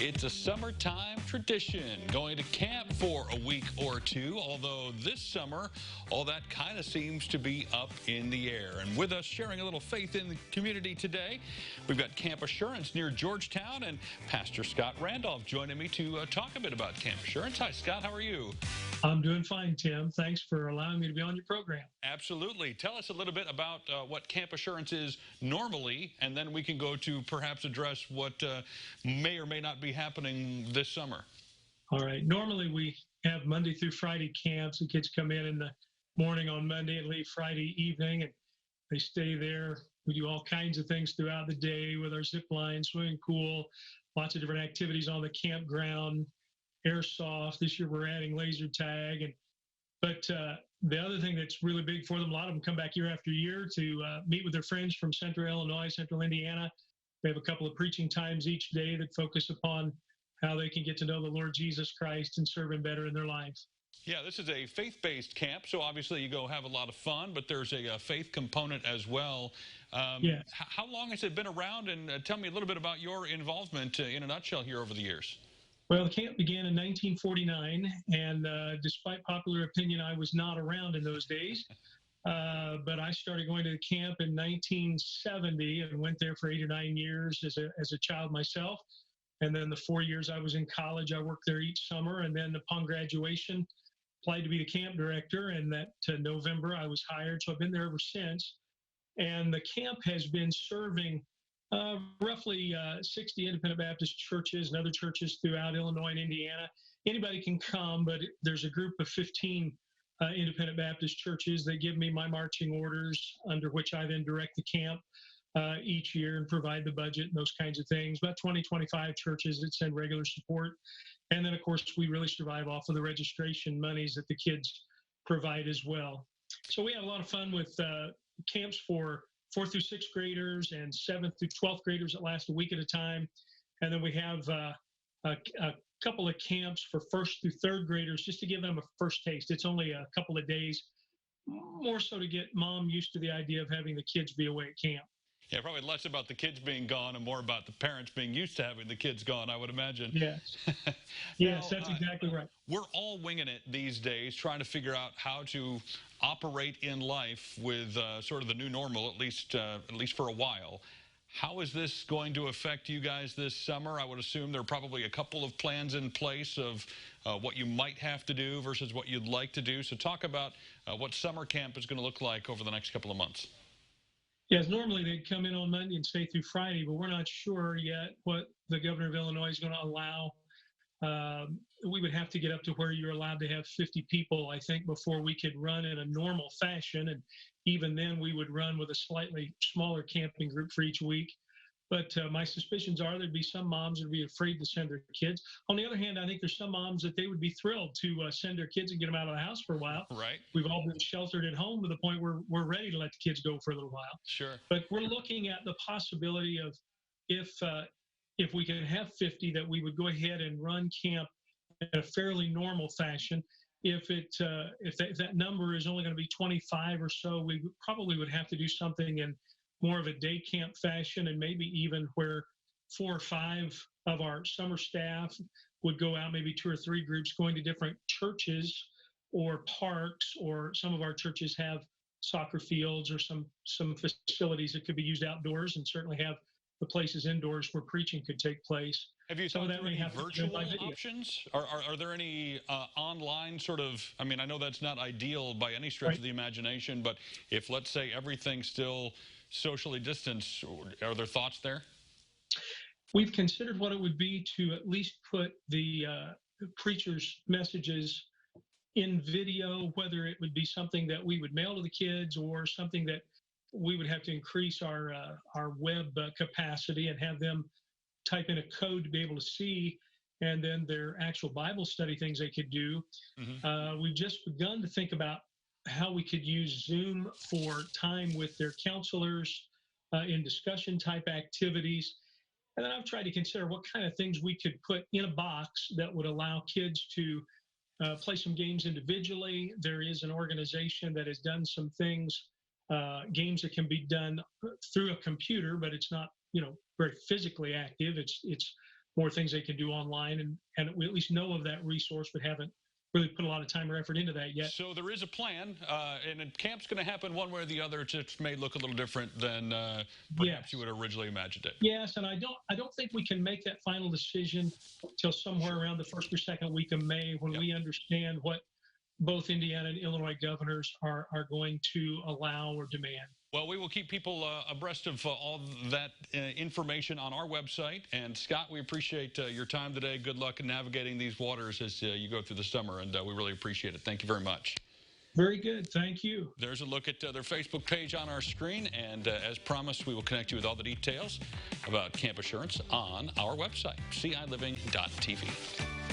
It's a summertime tradition, going to camp for a week or two, although this summer, all that kind of seems to be up in the air. And with us sharing a little faith in the community today, we've got Camp Assurance near Georgetown, and Pastor Scott Randolph joining me to talk a bit about Camp Assurance. Hi, Scott. How are you? I'm doing fine, Tim. Thanks for allowing me to be on your program. Absolutely. Tell us a little bit about what Camp Assurance is normally, and then we can go to perhaps address what may or may not be happening this summer. All right. Normally, we have Monday through Friday camps. The kids come in the morning on Monday and leave Friday evening, and they stay there. We do all kinds of things throughout the day with our zip line, swimming pool, lots of different activities on the campground, airsoft. This year we're adding laser tag. But the other thing that's really big for them, a lot of them come back year after year to meet with their friends from Central Illinois, Central Indiana. They have a couple of preaching times each day that focus upon how they can get to know the Lord Jesus Christ and serve him better in their lives. Yeah, this is a faith-based camp, so obviously you go have a lot of fun, but there's a faith component as well. Yes. How long has it been around, and tell me a little bit about your involvement in a nutshell here over the years. Well, the camp began in 1949, and despite popular opinion, I was not around in those days. But I started going to the camp in 1970 and went there for 8 or 9 years as a child myself. And then the 4 years I was in college, I worked there each summer. And then upon graduation, applied to be the camp director. And that November, I was hired. So I've been there ever since. And the camp has been serving roughly 60 independent Baptist churches and other churches throughout Illinois and Indiana. Anybody can come, but there's a group of 15 independent Baptist churches that give me my marching orders, under which I then direct the camp each year and provide the budget and those kinds of things. About 25 churches that send regular support. And then, of course, we really survive off of the registration monies that the kids provide as well. So we have a lot of fun with camps for 4th through 6th graders and 7th through 12th graders that last a week at a time. And then we have a couple of camps for 1st through 3rd graders just to give them a first taste. It's only a couple of days, more so to get mom used to the idea of having the kids be away at camp. Yeah, probably less about the kids being gone and more about the parents being used to having the kids gone, I would imagine. Yes. Now, Yes, that's exactly right. We're all winging it these days, trying to figure out how to operate in life with sort of the new normal, at least for a while. How is this going to affect you guys this summer? I would assume there are probably a couple of plans in place of what you might have to do versus what you'd like to do. So talk about what summer camp is going to look like over the next couple of months. Yes, normally they'd come in on Monday and stay through Friday, but we're not sure yet what the governor of Illinois is going to allow. We would have to get up to where you're allowed to have 50 people, I think, before we could run in a normal fashion. And even then, we would run with a slightly smaller camping group for each week. But my suspicions are there'd be some moms that would be afraid to send their kids. On the other hand, I think there's some moms that they would be thrilled to send their kids and get them out of the house for a while. Right. We've all been sheltered at home to the point where we're ready to let the kids go for a little while. Sure. But we're looking at the possibility of if we can have 50, that we would go ahead and run camp in a fairly normal fashion. If that number is only going to be 25 or so, we probably would have to do something in more of a day camp fashion, and maybe even where 4 or 5 of our summer staff would go out, maybe 2 or 3 groups going to different churches or parks, or some of our churches have soccer fields or some facilities that could be used outdoors, and certainly have the places indoors where preaching could take place. Have you thought through any virtual options? Are there any online sort of, I mean, I know that's not ideal by any stretch of the imagination, but if, let's say, everything's still socially distanced, are there thoughts there? We've considered what it would be to at least put the preacher's messages in video, whether it would be something that we would mail to the kids or something that we would have to increase our web capacity and have them type in a code to be able to see, and then their actual Bible study things they could do. Mm-hmm. We've just begun to think about how we could use Zoom for time with their counselors in discussion type activities. And then I've tried to consider what kind of things we could put in a box that would allow kids to play some games individually. There is an organization that has done some things, games that can be done through a computer, but it's not, very physically active. It's more things they can do online, and we at least know of that resource, but haven't really put a lot of time or effort into that yet. So there is a plan, and a camp's going to happen one way or the other. It just may look a little different than perhaps you would have originally imagined it. Yes, and I don't think we can make that final decision till somewhere around the first or second week of May, when we understand what both Indiana and Illinois governors are going to allow or demand. Well, we will keep people abreast of all that information on our website. And Scott, we appreciate your time today. Good luck in navigating these waters as you go through the summer, and we really appreciate it. Thank you very much. Very good. Thank you. There's a look at their Facebook page on our screen. And as promised, we will connect you with all the details about camp assurance on our website, ciLiving.tv.